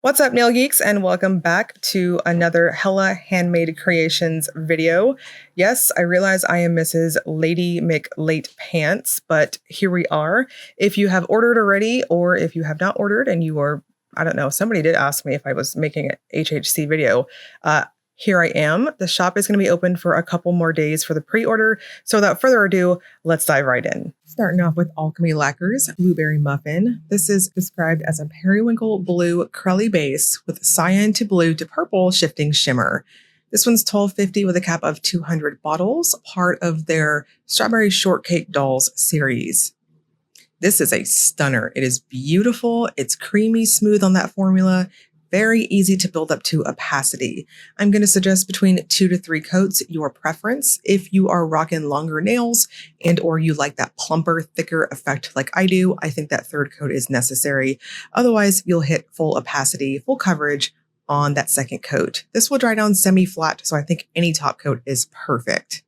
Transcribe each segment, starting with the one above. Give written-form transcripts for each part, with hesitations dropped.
What's up, nail geeks, and welcome back to another Hella Handmade Creations video. Yes, I realize I am Mrs. Lady McLate Pants, but here we are. If you have ordered already, or if you have not ordered and you are, I don't know, somebody did ask me if I was making an HHC video. Here I am. The shop is going to be open for a couple more days for the pre-order. So without further ado, let's dive right in. Starting off with Alchemy Lacquer's Blueberry Muffin. This is described as a periwinkle blue curly base with cyan to blue to purple shifting shimmer. This one's $12.50 with a cap of 200 bottles, part of their Strawberry Shortcake Dolls series. This is a stunner. It is beautiful. It's creamy smooth on that formula. Very easy to build up to opacity. I'm going to suggest between 2 to 3 coats, your preference. If you are rocking longer nails and or you like that plumper, thicker effect like I do, I think that third coat is necessary. Otherwise, you'll hit full opacity, full coverage on that second coat. This will dry down semi-flat, so I think any top coat is perfect.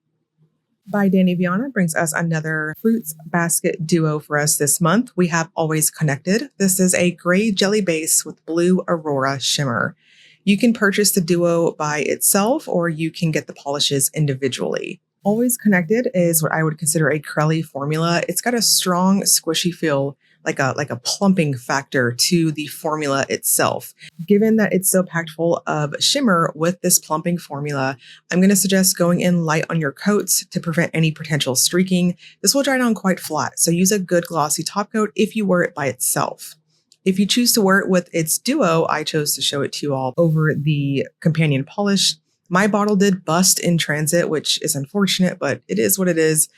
By Dany Vianna brings us another fruits basket duo for us this month. We have Always Connected. This is a gray jelly base with blue Aurora shimmer. You can purchase the duo by itself or you can get the polishes individually. Always Connected is what I would consider a curly formula. It's got a strong squishy feel, like a plumping factor to the formula itself. Given that it's so packed full of shimmer with this plumping formula, I'm going to suggest going in light on your coats to prevent any potential streaking. This will dry down quite flat, so use a good glossy top coat if you wear it by itself. If you choose to wear it with its duo, I chose to show it to you all over the companion polish. My bottle did bust in transit, which is unfortunate, but it is what it is.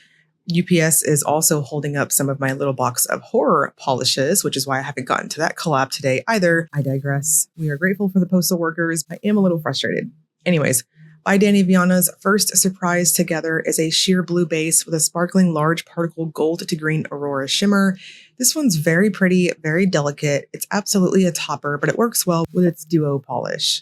UPS is also holding up some of my little box of horror polishes, which is why I haven't gotten to that collab today either. I digress. We are grateful for the postal workers. I am a little frustrated. Anyways, by Dany Vianna's first surprise together is a sheer blue base with a sparkling large particle gold to green Aurora shimmer. This one's very pretty, very delicate. It's absolutely a topper, but it works well with its duo polish.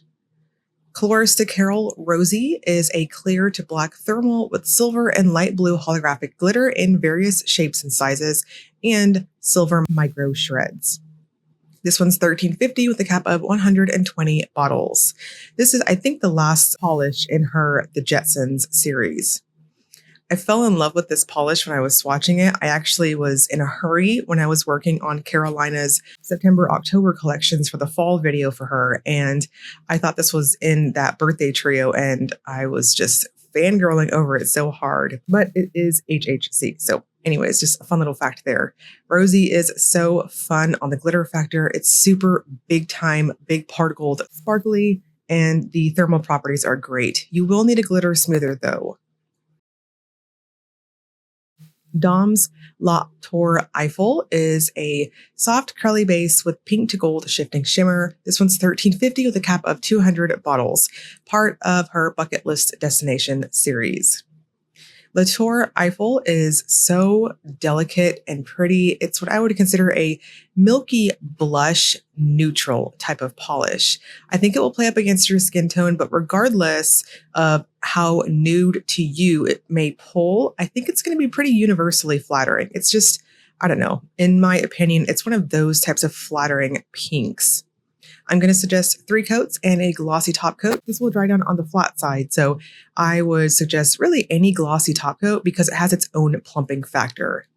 Coloristic Carol Rosey is a clear to black thermal with silver and light blue holographic glitter in various shapes and sizes and silver micro shreds. This one's $13.50 with a cap of 120 bottles. This is, I think, the last polish in her The Jetsons series. I fell in love with this polish when I was swatching it. I actually was in a hurry when I was working on Carolina's September-October collections for the fall video for her. And I thought this was in that birthday trio and I was just fangirling over it so hard. But it is HHC. So anyways, just a fun little fact there. Rosey is so fun on the glitter factor. It's super big time, big particled, sparkly, and the thermal properties are great. You will need a glitter smoother though. Dom's La Tour Eiffel is a soft curly base with pink to gold shifting shimmer. This one's $13.50 with a cap of 200 bottles, part of her bucket list destination series. La Tour Eiffel is so delicate and pretty. It's what I would consider a milky blush neutral type of polish. I think it will play up against your skin tone, but regardless of how nude to you it may pull, I think it's going to be pretty universally flattering. It's just, I don't know, in my opinion, it's one of those types of flattering pinks. I'm going to suggest 3 coats and a glossy top coat. This will dry down on the flat side, so I would suggest really any glossy top coat because it has its own plumping factor.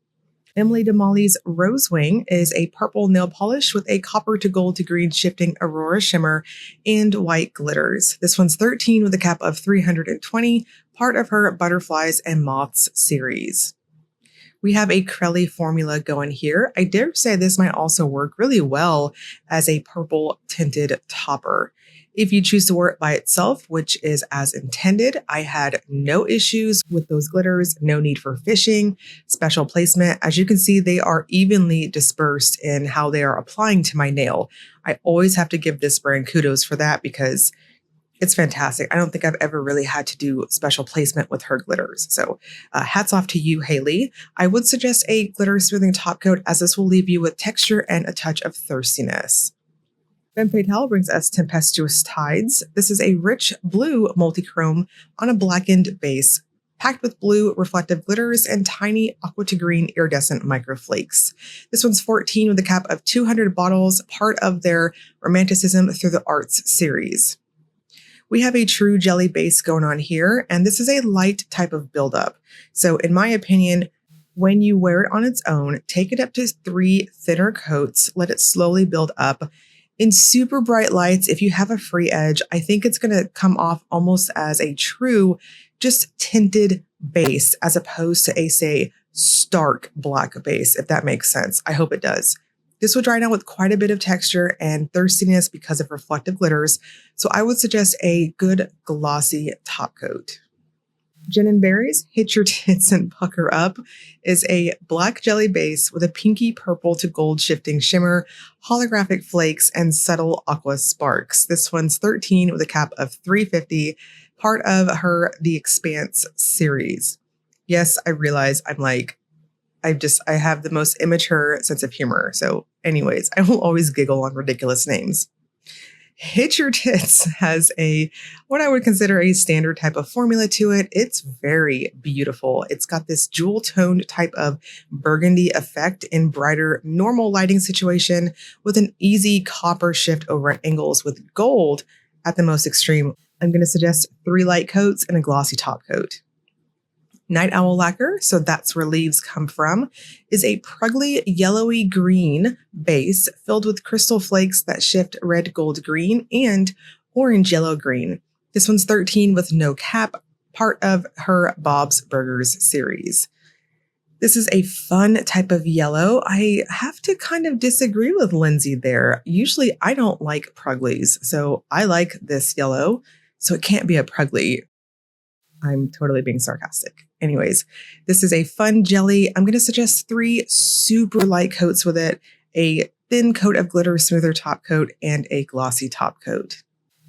Emily DeMolly's Rosewing is a purple nail polish with a copper to gold to green shifting Aurora shimmer and white glitters. This one's $13 with a cap of 320, part of her Butterflies and Moths series. We have a Crelly formula going here. I dare say this might also work really well as a purple tinted topper. If you choose to wear it by itself, which is as intended, I had no issues with those glitters, no need for fishing, special placement. As you can see, they are evenly dispersed in how they are applying to my nail. I always have to give this brand kudos for that because it's fantastic. I don't think I've ever really had to do special placement with her glitters. So hats off to you, Haley. I would suggest a glitter smoothing top coat as this will leave you with texture and a touch of thirstiness. Femme Fatale brings us Tempestuous Tides. This is a rich blue multichrome on a blackened base packed with blue reflective glitters and tiny aqua to green iridescent microflakes. This one's 14 with a cap of 200 bottles, part of their Romanticism Through the Arts series. We have a true jelly base going on here, and this is a light type of buildup. So in my opinion, when you wear it on its own, take it up to 3 thinner coats, let it slowly build up. In super bright lights, if you have a free edge, I think it's going to come off almost as a true, just tinted base, as opposed to a, say, stark black base, if that makes sense. I hope it does. This will dry down with quite a bit of texture and thirstiness because of reflective glitters, so I would suggest a good glossy top coat. Gin and Berries, Hitch Your Tits and Pucker Up is a black jelly base with a pinky purple to gold shifting shimmer, holographic flakes, and subtle aqua sparks. This one's 13 with a cap of 350, part of her The Expanse series. Yes, I realize I have the most immature sense of humor. So anyways, I will always giggle on ridiculous names. Hitch Your Tits has what I would consider a standard type of formula to it. It's very beautiful. It's got this jewel toned type of burgundy effect in brighter normal lighting situation with an easy copper shift over angles with gold at the most extreme. I'm going to suggest 3 light coats and a glossy top coat. Night Owl Lacquer, so that's where leaves come from, is a pruggly yellowy green base filled with crystal flakes that shift red gold green and orange yellow green. This one's 13 with no cap, part of her Bob's Burgers series. This is a fun type of yellow. I have to kind of disagree with Lindsay there. Usually I don't like prugglies, so I like this yellow, so it can't be a pruggly. I'm totally being sarcastic. Anyways, this is a fun jelly. I'm going to suggest 3 super light coats with it, a thin coat of glitter smoother top coat, and a glossy top coat.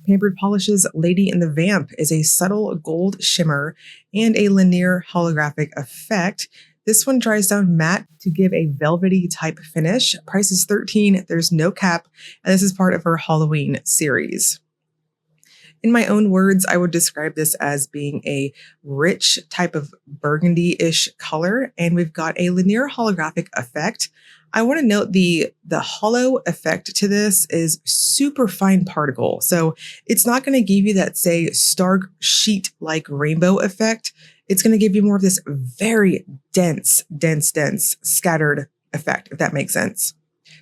Pampered Polish's Lady in the Vamp is a subtle gold shimmer and a linear holographic effect. This one dries down matte to give a velvety type finish. Price is $13. There's no cap, and this is part of her Halloween series. In my own words, I would describe this as being a rich type of burgundy-ish color, and we've got a linear holographic effect. I want to note the hollow effect to this is super fine particle, so it's not going to give you that, say, stark sheet-like rainbow effect. It's going to give you more of this very dense, scattered effect, if that makes sense.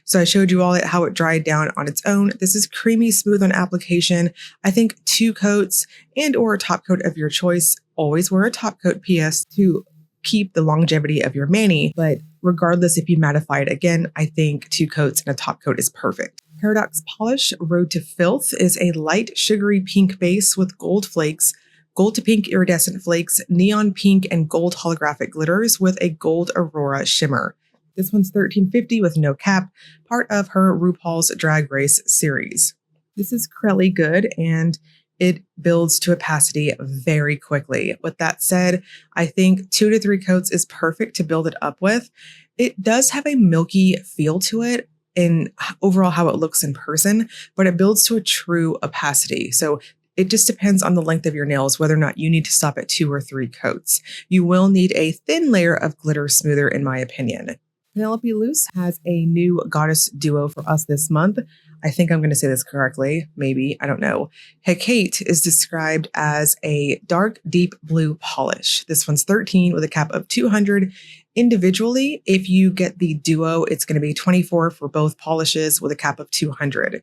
So I showed you all how it dried down on its own. This is creamy smooth on application. I think 2 coats and or a top coat of your choice. Always wear a top coat, PS, to keep the longevity of your mani. But regardless if you mattify it again, I think 2 coats and a top coat is perfect. Paradox Polish Road to Filth is a light sugary pink base with gold flakes, gold to pink iridescent flakes, neon pink and gold holographic glitters with a gold aurora shimmer. This one's $13.50 with no cap, part of her RuPaul's Drag Race series. This is crelly good and it builds to opacity very quickly. With that said, I think 2 to 3 coats is perfect to build it up with. It does have a milky feel to it in overall how it looks in person, but it builds to a true opacity. So it just depends on the length of your nails, whether or not you need to stop at 2 or 3 coats. You will need a thin layer of glitter smoother, in my opinion. Penelope Luz has a new goddess duo for us this month. I think I'm going to say this correctly. Maybe. I don't know. Hecate is described as a dark, deep blue polish. This one's 13 with a cap of 200. Individually, if you get the duo, it's going to be 24 for both polishes with a cap of 200.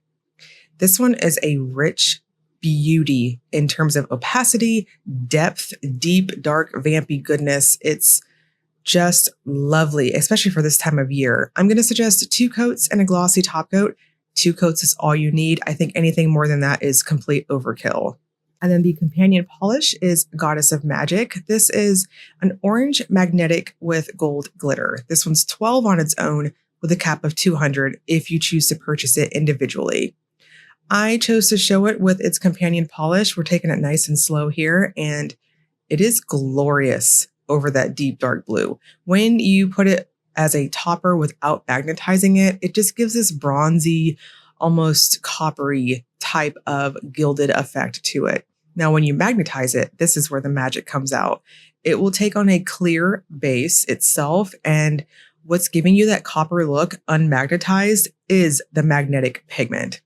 This one is a rich beauty in terms of opacity, depth, deep, dark, vampy goodness. It's just lovely, especially for this time of year. I'm going to suggest 2 coats and a glossy top coat. 2 coats is all you need. I think anything more than that is complete overkill. And then the companion polish is Goddess of Magic. This is an orange magnetic with gold glitter. This one's 12 on its own with a cap of 200 if you choose to purchase it individually. I chose to show it with its companion polish. We're taking it nice and slow here, and it is glorious over that deep dark blue. When you put it as a topper without magnetizing it, it just gives this bronzy, almost coppery type of gilded effect to it. Now, when you magnetize it, this is where the magic comes out. It will take on a clear base itself, and what's giving you that copper look unmagnetized is the magnetic pigment.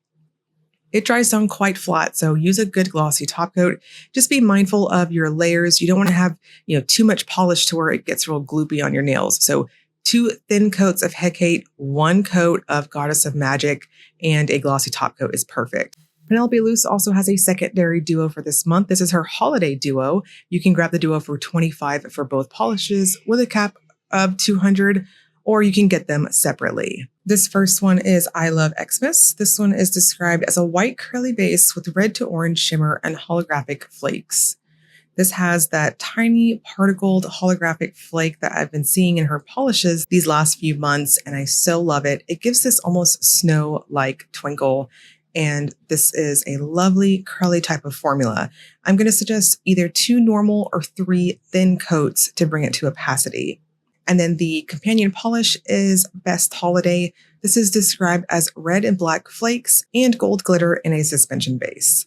It dries down quite flat, so use a good glossy top coat. Just be mindful of your layers. You don't want to have, too much polish to where it gets real gloopy on your nails. So 2 thin coats of Hecate, 1 coat of Goddess of Magic, and a glossy top coat is perfect. Penelope Luz also has a secondary duo for this month. This is her holiday duo. You can grab the duo for $25 for both polishes with a cap of $200, or you can get them separately. This first one is I Love Xmas. This one is described as a white curly base with red to orange shimmer and holographic flakes. This has that tiny particled holographic flake that I've been seeing in her polishes these last few months, and I so love it. It gives this almost snow-like twinkle, and this is a lovely curly type of formula. I'm going to suggest either 2 normal or 3 thin coats to bring it to opacity. And then the companion polish is Best Holiday. This is described as red and black flakes and gold glitter in a suspension base.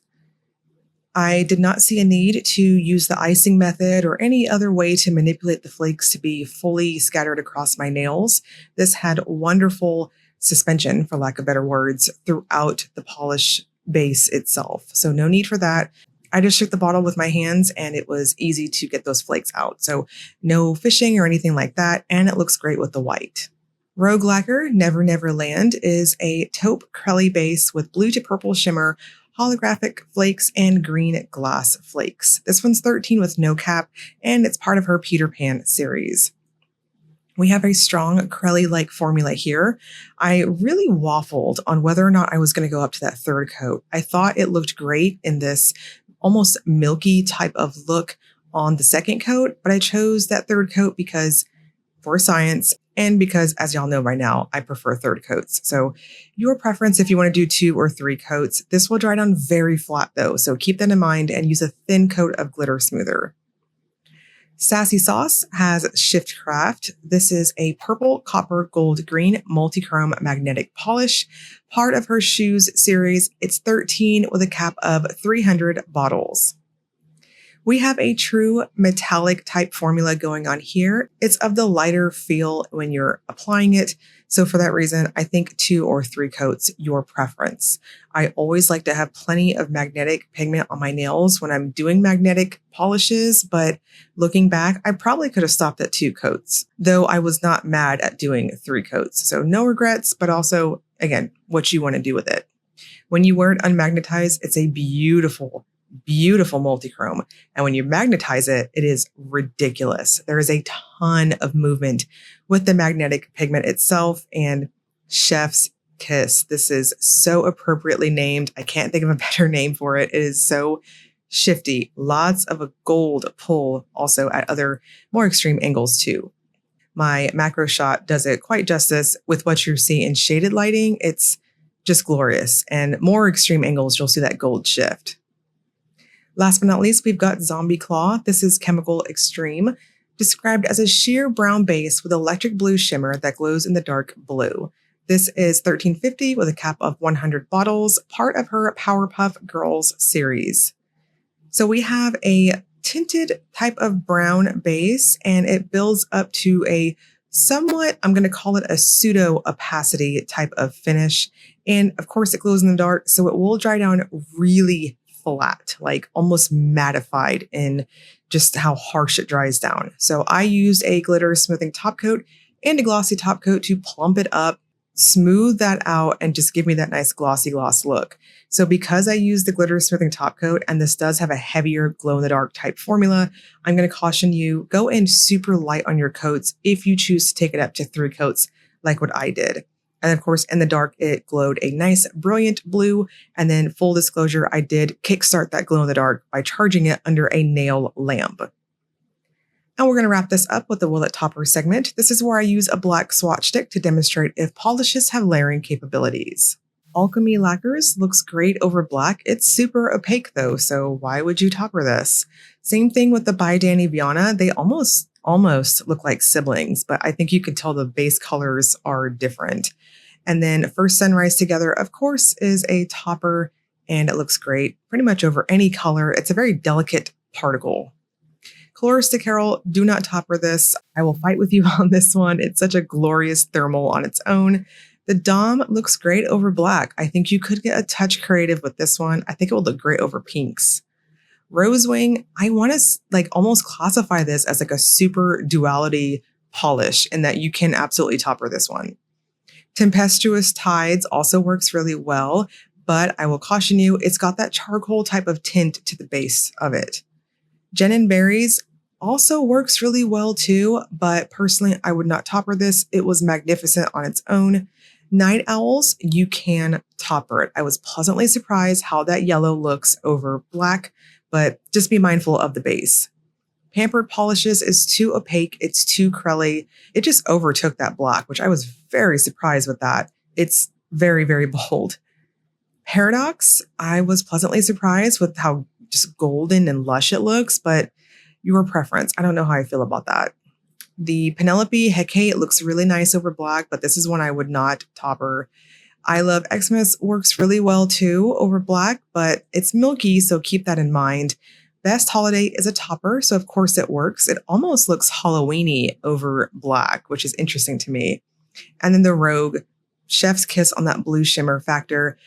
I did not see a need to use the icing method or any other way to manipulate the flakes to be fully scattered across my nails. This had wonderful suspension, for lack of better words, throughout the polish base itself. So no need for that. I just shook the bottle with my hands and it was easy to get those flakes out. So no fishing or anything like that. And it looks great with the white. Rogue Lacquer Never Never Land is a taupe curly base with blue to purple shimmer, holographic flakes, and green glass flakes. This one's 13 with no cap, and it's part of her Peter Pan series. We have a strong curly-like formula here. I really waffled on whether or not I was going to go up to that 3rd coat. I thought it looked great in this almost milky type of look on the 2nd coat, but I chose that 3rd coat because for science and because, as y'all know by now, I prefer 3rd coats. So your preference if you want to do 2 or 3 coats. This will dry down very flat though, so keep that in mind and use a thin coat of glitter smoother. Sassy Sauce has Shiftcraft. This is a purple, copper, gold, green multi-chrome magnetic polish, part of her Shoes series. It's 13 with a cap of 300 bottles. We have a true metallic type formula going on here. It's of the lighter feel when you're applying it. So for that reason, I think 2 or 3 coats, your preference. I always like to have plenty of magnetic pigment on my nails when I'm doing magnetic polishes, but looking back, I probably could have stopped at 2 coats, though I was not mad at doing 3 coats. So no regrets, but also, again, what you want to do with it. When you wear it unmagnetized, it's a beautiful multi-chrome. And when you magnetize it, it is ridiculous. There is a ton of movement with the magnetic pigment itself, and chef's kiss. This is so appropriately named. I can't think of a better name for it. It is so shifty. Lots of a gold pull also at other more extreme angles too. My macro shot does it quite justice with what you see in shaded lighting. It's just glorious. And more extreme angles, you'll see that gold shift. Last but not least, we've got Zombie Claw. This is Chemical Xtreme, described as a sheer brown base with electric blue shimmer that glows in the dark blue. This is $13.50 with a cap of 100 bottles, part of her Powerpuff Girls series. So we have a tinted type of brown base, and it builds up to a somewhat, I'm going to call it a pseudo opacity type of finish. And of course it glows in the dark, so it will dry down really flat, like almost mattified in just how harsh it dries down. So I used a glitter smoothing top coat and a glossy top coat to plump it up, smooth that out, and just give me that nice glossy gloss look. So because I used the glitter smoothing top coat, and this does have a heavier glow in the dark type formula, I'm going to caution you, go in super light on your coats if you choose to take it up to 3 coats like what I did. And of course, in the dark, it glowed a nice, brilliant blue. And then full disclosure, I did kickstart that glow in the dark by charging it under a nail lamp. And we're going to wrap this up with the Will It Topper segment. This is where I use a black swatch stick to demonstrate if polishes have layering capabilities. Alchemy Lacquers looks great over black. It's super opaque though, so why would you topper this? Same thing with the By Dany Vianna. They almost look like siblings, but I think you can tell the base colors are different. And then First Sunrise Together, of course, is a topper and it looks great pretty much over any color. It's a very delicate particle. Coloristic Carol, do not topper this. I will fight with you on this one. It's such a glorious thermal on its own. The Dom looks great over black. I think you could get a touch creative with this one. I think it would look great over pinks. Rosewing, I want to like almost classify this as like a super duality polish in that you can absolutely topper this one. Tempestuous Tides also works really well, but I will caution you, it's got that charcoal type of tint to the base of it. Gin and Berries also works really well too, but personally, I would not topper this. It was magnificent on its own. Night Owls, you can topper it. I was pleasantly surprised how that yellow looks over black, but just be mindful of the base. Pampered Polishes is too opaque. It's too crelly. It just overtook that black, which I was very surprised with that. It's very, very bold. Paradox, I was pleasantly surprised with how just golden and lush it looks, but your preference. I don't know how I feel about that. The Penelope Hecate looks really nice over black, but this is one I would not topper. I Love Xmas works really well too over black, but it's milky, so keep that in mind. Best Holiday is a topper, so of course it works. It almost looks Halloween-y over black, which is interesting to me. And then the Rogue, Chef's Kiss on that blue shimmer factor.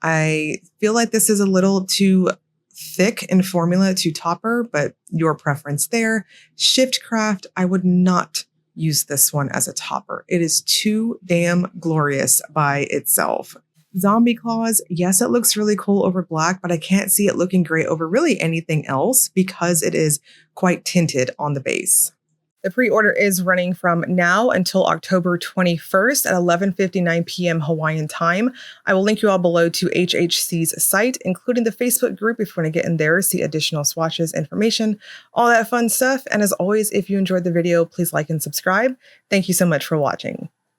I feel like this is a little too thick in formula to topper, but your preference there. Shiftcraft, I would not use this one as a topper. It is too damn glorious by itself. Zombie Claws, yes, it looks really cool over black, but I can't see it looking great over really anything else because it is quite tinted on the base. The pre-order is running from now until October 21st at 11:59 p.m. Hawaiian time. I will link you all below to HHC's site, including the Facebook group if you want to get in there, see additional swatches, information, all that fun stuff. And as always, if you enjoyed the video, please like and subscribe. Thank you so much for watching.